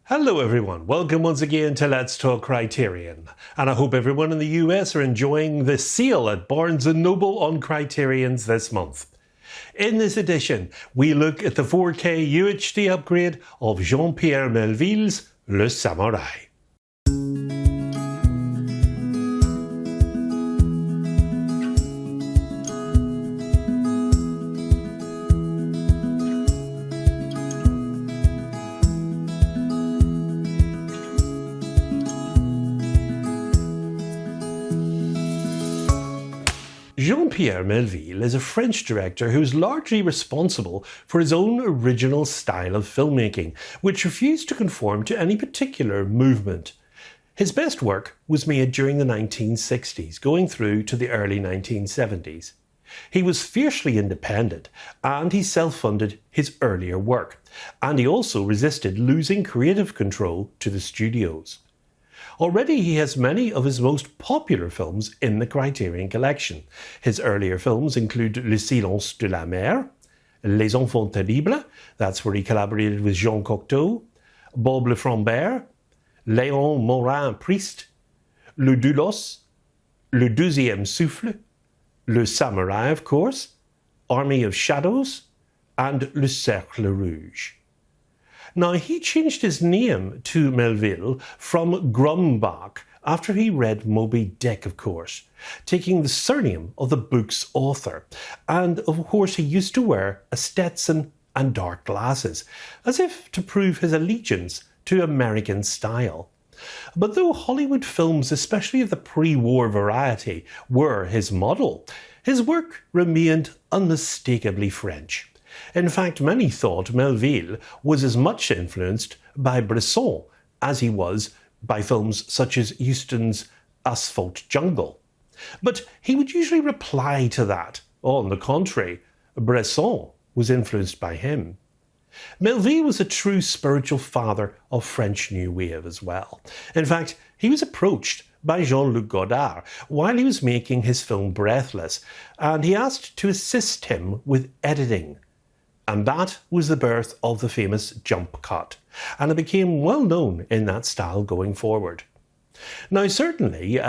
Hello everyone, welcome once again to Let's Talk Criterion, and I hope everyone in the US are enjoying the sale at Barnes & Noble on Criterions this month. In this edition, we look at the 4K UHD upgrade of Jean-Pierre Melville's Le Samouraï. Jean-Pierre Melville is a French director who is largely responsible for his own original style of filmmaking, which refused to conform to any particular movement. His best work was made during the 1960s, going through to the early 1970s. He was fiercely independent, and he self-funded his earlier work, and he also resisted losing creative control to the studios. Already he has many of his most popular films in the Criterion collection. His earlier films include Le Silence de la Mer, Les Enfants Terribles, that's where he collaborated with Jean Cocteau, Bob Le Frambert, Léon Morin-Priest, Le Doulos, Le Deuxième Souffle, Le Samouraï of course, Army of Shadows, and Le Cercle Rouge. Now, he changed his name to Melville from Grumbach after he read Moby Dick, of course, taking the surname of the book's author. And, of course, he used to wear a Stetson and dark glasses, as if to prove his allegiance to American style. But though Hollywood films, especially of the pre-war variety, were his model, his work remained unmistakably French. In fact, many thought Melville was as much influenced by Bresson as he was by films such as Huston's Asphalt Jungle. But he would usually reply to that. On the contrary, Bresson was influenced by him. Melville was a true spiritual father of French New Wave as well. In fact, he was approached by Jean-Luc Godard while he was making his film Breathless, and he asked to assist him with editing. And that was the birth of the famous jump cut, and it became well known in that style going forward. Now, certainly,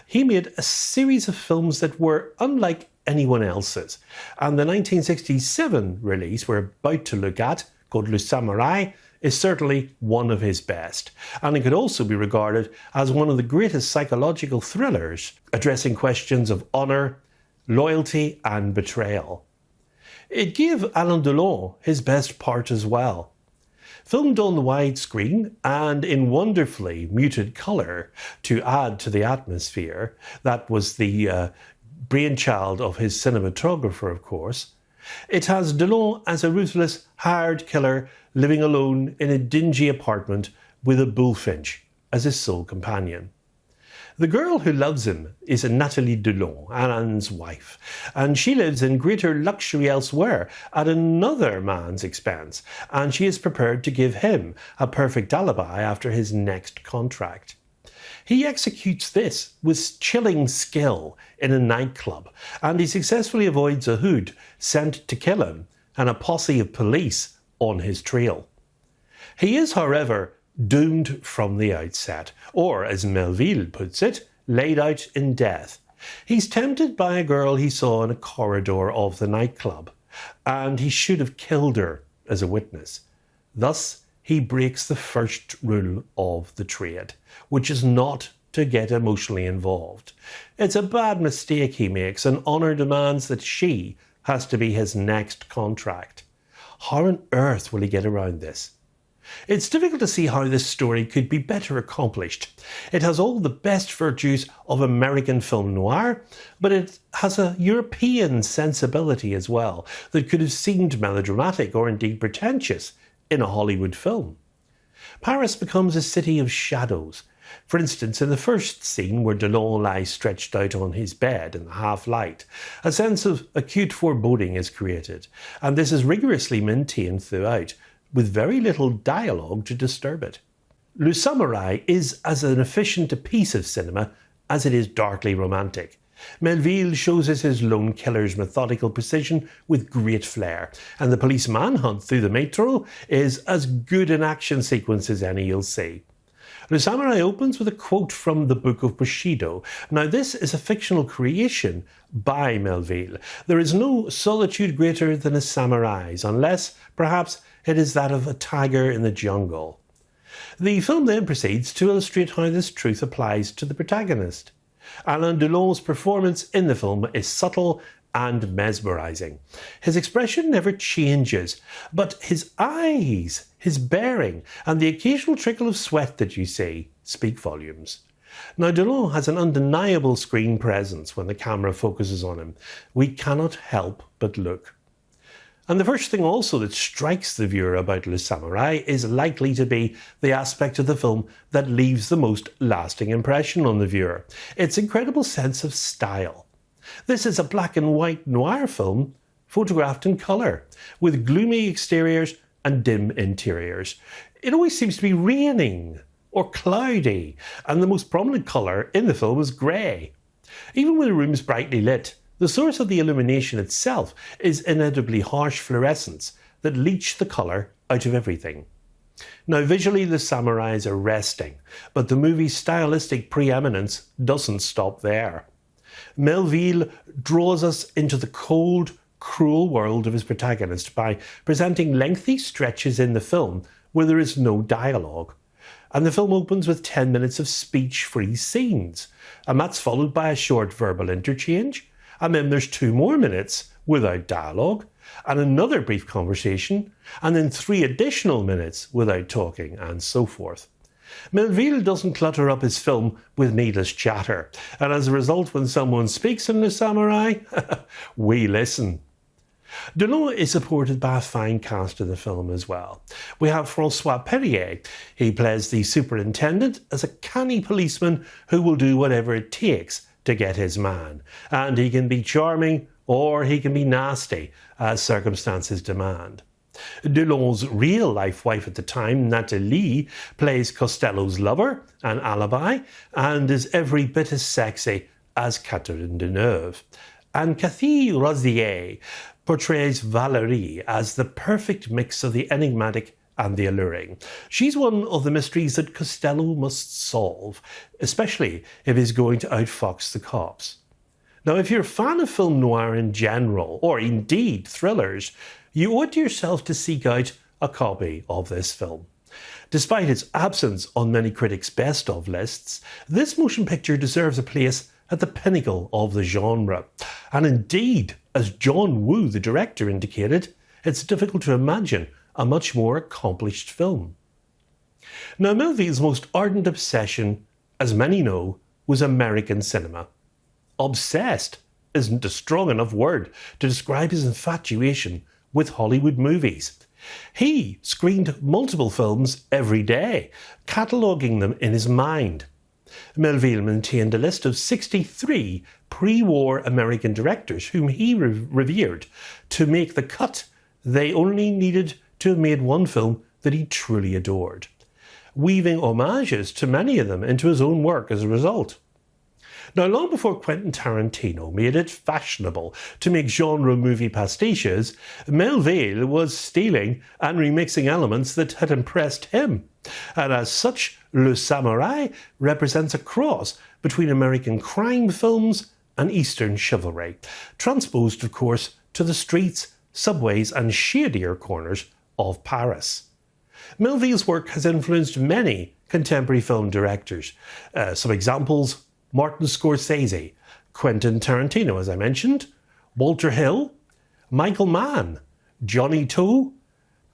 he made a series of films that were unlike anyone else's, and the 1967 release we're about to look at, called Le Samouraï, is certainly one of his best, and it could also be regarded as one of the greatest psychological thrillers, addressing questions of honour, loyalty and betrayal. It gave Alain Delon his best part as well. Filmed on the widescreen and in wonderfully muted colour to add to the atmosphere, that was the brainchild of his cinematographer, of course. It has Delon as a ruthless, hard killer living alone in a dingy apartment with a bullfinch as his sole companion. The girl who loves him is Nathalie Delon, Alain's wife, and she lives in greater luxury elsewhere at another man's expense, and she is prepared to give him a perfect alibi after his next contract. He executes this with chilling skill in a nightclub, and he successfully avoids a hood sent to kill him and a posse of police on his trail. He is, however, doomed from the outset, or, as Melville puts it, laid out in death. He's tempted by a girl he saw in a corridor of the nightclub, and he should have killed her as a witness. Thus, he breaks the first rule of the trade, which is not to get emotionally involved. It's a bad mistake he makes, and honour demands that she has to be his next contract. How on earth will he get around this? It's difficult to see how this story could be better accomplished. It has all the best virtues of American film noir, but it has a European sensibility as well that could have seemed melodramatic or indeed pretentious in a Hollywood film. Paris becomes a city of shadows. For instance, in the first scene where Delon lies stretched out on his bed in the half-light, a sense of acute foreboding is created, and this is rigorously maintained throughout, with very little dialogue to disturb it. Le Samouraï is as an efficient a piece of cinema as it is darkly romantic. Melville shows us his lone killer's methodical precision with great flair, and the police manhunt through the metro is as good an action sequence as any you'll see. Le Samouraï opens with a quote from the Book of Bushido. Now, this is a fictional creation by Melville. There is no solitude greater than a samurai's, unless, perhaps, it is that of a tiger in the jungle. The film then proceeds to illustrate how this truth applies to the protagonist. Alain Delon's performance in the film is subtle and mesmerising. His expression never changes, but his eyes, his bearing, and the occasional trickle of sweat that you see speak volumes. Now, Delon has an undeniable screen presence when the camera focuses on him. We cannot help but look. And the first thing also that strikes the viewer about Le Samouraï is likely to be the aspect of the film that leaves the most lasting impression on the viewer. Its incredible sense of style. This is a black and white noir film photographed in colour, with gloomy exteriors and dim interiors. It always seems to be raining or cloudy, and the most prominent colour in the film is grey. Even when a room is brightly lit, the source of the illumination itself is inevitably harsh fluorescents that leach the colour out of everything. Now, visually, The Samouraï is arresting, but the movie's stylistic preeminence doesn't stop there. Melville draws us into the cold, cruel world of his protagonist by presenting lengthy stretches in the film where there is no dialogue. And the film opens with 10 minutes of speech-free scenes, and that's followed by a short verbal interchange, and then there's 2 more minutes without dialogue, and another brief conversation, and then 3 additional minutes without talking, and so forth. Melville doesn't clutter up his film with needless chatter, and as a result, when someone speaks in Le Samouraï, we listen. Delon is supported by a fine cast in the film as well. We have François Perrier. He plays the superintendent as a canny policeman who will do whatever it takes to get his man. And he can be charming or he can be nasty as circumstances demand. Delon's real-life wife at the time, Nathalie, plays Costello's lover, an alibi, and is every bit as sexy as Catherine Deneuve. And Cathy Rosier portrays Valérie as the perfect mix of the enigmatic and the alluring. She's one of the mysteries that Costello must solve, especially if he's going to outfox the cops. Now, if you're a fan of film noir in general, or indeed thrillers, you owe it to yourself to seek out a copy of this film. Despite its absence on many critics' best-of lists, this motion picture deserves a place at the pinnacle of the genre. And indeed, as John Woo, the director, indicated, it's difficult to imagine a much more accomplished film. Now, Melville's most ardent obsession, as many know, was American cinema. Obsessed isn't a strong enough word to describe his infatuation with Hollywood movies. He screened multiple films every day, cataloguing them in his mind. Melville maintained a list of 63 pre-war American directors whom he revered. To make the cut, they only needed to have made one film that he truly adored, weaving homages to many of them into his own work as a result. Now, long before Quentin Tarantino made it fashionable to make genre movie pastiches, Melville was stealing and remixing elements that had impressed him. And as such, Le Samouraï represents a cross between American crime films and Eastern chivalry, transposed, of course, to the streets, subways and shadier corners of Paris. Melville's work has influenced many contemporary film directors. Some examples: Martin Scorsese, Quentin Tarantino, as I mentioned, Walter Hill, Michael Mann, Johnny To,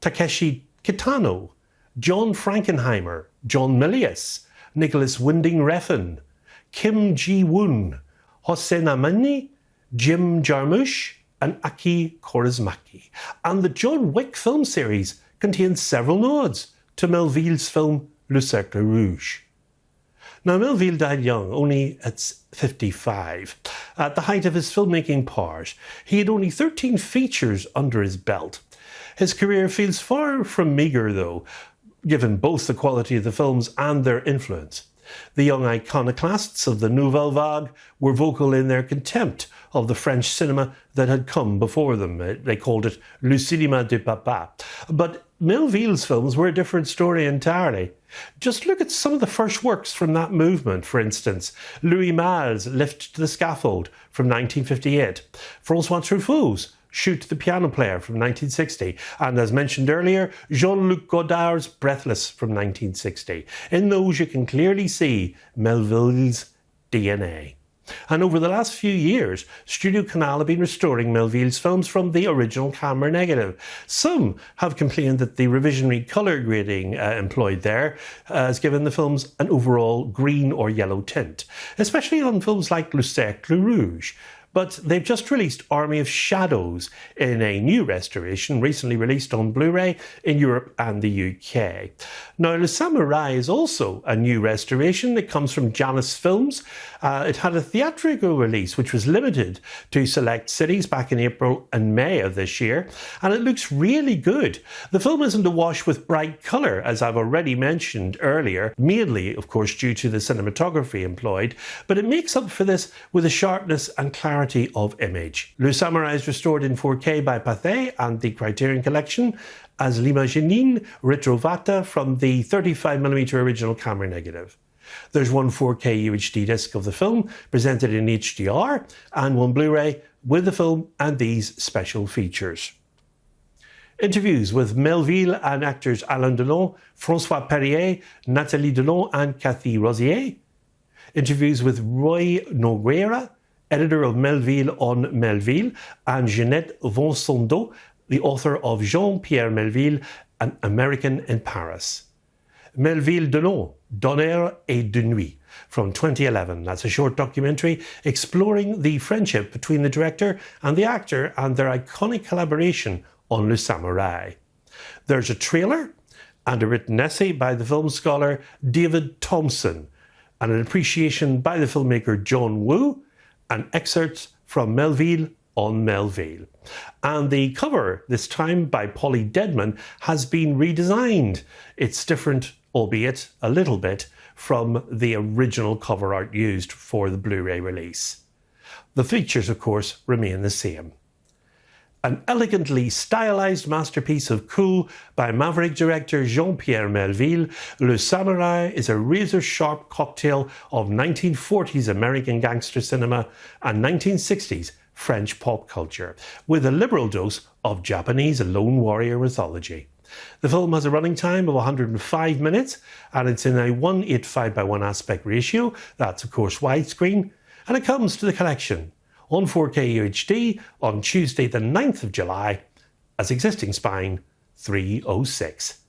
Takeshi Kitano, John Frankenheimer, John Milius, Nicholas Winding Refn, Kim Ji-woon, Hossein Amini, Jim Jarmusch, and Aki Kaurismäki. And the John Wick film series contains several nods to Melville's film Le Cercle Rouge. Now, Melville died young, only at 55. At the height of his filmmaking powers, he had only 13 features under his belt. His career feels far from meagre, though, given both the quality of the films and their influence. The young iconoclasts of the Nouvelle Vague were vocal in their contempt of the French cinema that had come before them. They called it le cinéma de papa. But Melville's films were a different story entirely. Just look at some of the first works from that movement, for instance. Louis Malle's Lift to the Scaffold from 1958, François Truffaut's Shoot the Piano Player from 1960, and as mentioned earlier, Jean-Luc Godard's Breathless from 1960. In those you can clearly see Melville's DNA. And over the last few years, Studio Canal have been restoring Melville's films from the original camera negative. Some have complained that the revisionary colour grading employed there has given the films an overall green or yellow tint, especially on films like Le Cercle Rouge. But they've just released Army of Shadows in a new restoration, recently released on Blu-ray in Europe and the UK. Now, Le Samouraï is also a new restoration. It comes from Janus Films. It had a theatrical release, which was limited to select cities back in April and May of this year, and it looks really good. The film isn't awash with bright colour, as I've already mentioned earlier, mainly, of course, due to the cinematography employed, but it makes up for this with a sharpness and clarity of image. Le Samouraï is restored in 4K by Pathé and the Criterion Collection as L'Imaginine Ritrovata from the 35mm original camera negative. There's one 4K UHD disc of the film presented in HDR and one Blu-ray with the film and these special features. Interviews with Melville and actors Alain Delon, François Perrier, Nathalie Delon and Cathy Rosier. Interviews with Roy Nogueira, editor of Melville on Melville, and Jeanette Vonsondo, the author of Jean-Pierre Melville, An American in Paris. Melville Delon, D'honneur et de nuit, from 2011. That's a short documentary exploring the friendship between the director and the actor and their iconic collaboration on Le Samouraï. There's a trailer and a written essay by the film scholar David Thompson, and an appreciation by the filmmaker John Woo, and excerpts from Melville on Melville. And the cover, this time by Polly Deadman, has been redesigned. It's different, albeit a little bit, from the original cover art used for the Blu-ray release. The features, of course, remain the same. An elegantly stylized masterpiece of cool by maverick director Jean-Pierre Melville, Le Samouraï is a razor-sharp cocktail of 1940s American gangster cinema and 1960s French pop culture, with a liberal dose of Japanese lone warrior mythology. The film has a running time of 105 minutes, and it's in a 1:85:1 aspect ratio, that's of course widescreen, and it comes to the collection on 4K UHD on Tuesday the 9th of July as existing spine 306.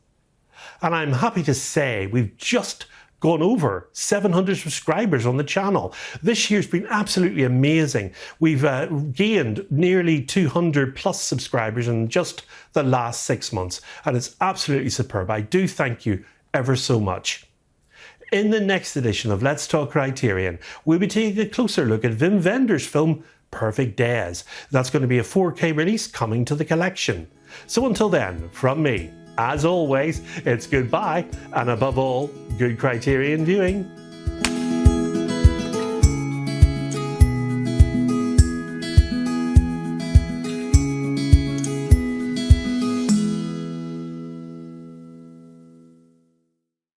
And I'm happy to say we've just gone over 700 subscribers on the channel. This year's been absolutely amazing. We've gained nearly 200 plus subscribers in just the last 6 months, and it's absolutely superb. I do thank you ever so much. In the next edition of Let's Talk Criterion, we'll be taking a closer look at Wim Wenders' film Perfect Days. That's going to be a 4K release coming to the collection. So until then, from me, as always, it's goodbye, and above all, good Criterion viewing.